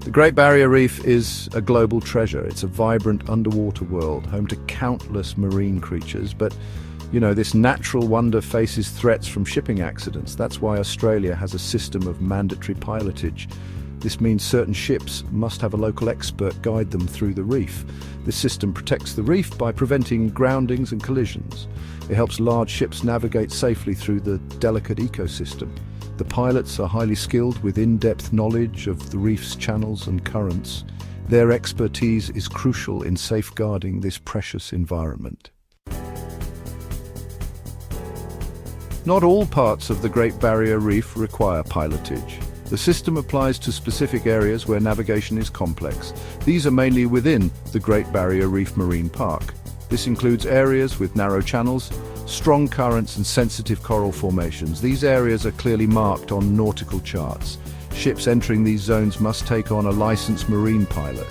The Great Barrier Reef is a global treasure. It's a vibrant underwater world, home to countless marine creatures. But, this natural wonder faces threats from shipping accidents. That's why Australia has a system of mandatory pilotage. This means certain ships must have a local expert guide them through the reef. This system protects the reef by preventing groundings and collisions. It helps large ships navigate safely through the delicate ecosystem. The pilots are highly skilled with in-depth knowledge of the reef's channels and currents. Their expertise is crucial in safeguarding this precious environment. Not all parts of the Great Barrier Reef require pilotage. The system applies to specific areas where navigation is complex. These are mainly within the Great Barrier Reef Marine Park. This includes areas with narrow channels, strong currents and sensitive coral formations. These areas are clearly marked on nautical charts. Ships entering these zones must take on a licensed marine pilot.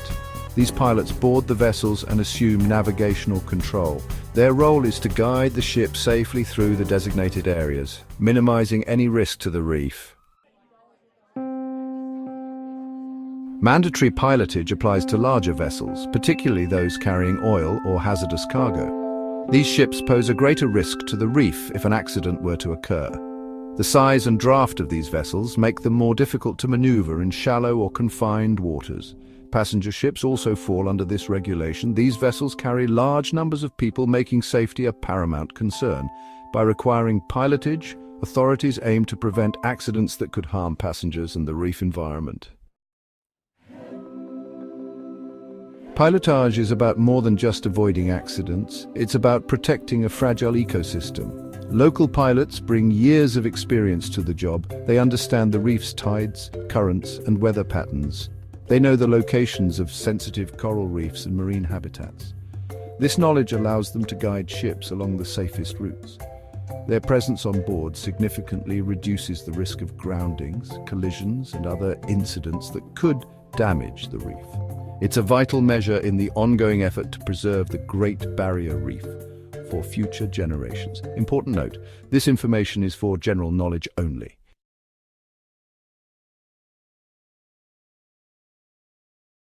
These pilots board the vessels and assume navigational control. Their role is to guide the ship safely through the designated areas, minimizing any risk to the reef. Mandatory pilotage applies to larger vessels, particularly those carrying oil or hazardous cargo. These ships pose a greater risk to the reef if an accident were to occur. The size and draft of these vessels make them more difficult to maneuver in shallow or confined waters. Passenger ships also fall under this regulation. These vessels carry large numbers of people, making safety a paramount concern. By requiring pilotage, authorities aim to prevent accidents that could harm passengers and the reef environment. Pilotage is about more than just avoiding accidents. It's about protecting a fragile ecosystem. Local pilots bring years of experience to the job. They understand the reef's tides, currents, and weather patterns. They know the locations of sensitive coral reefs and marine habitats. This knowledge allows them to guide ships along the safest routes. Their presence on board significantly reduces the risk of groundings, collisions, and other incidents that could damage the reef. It's a vital measure in the ongoing effort to preserve the Great Barrier Reef for future generations. Important note, this information is for general knowledge only.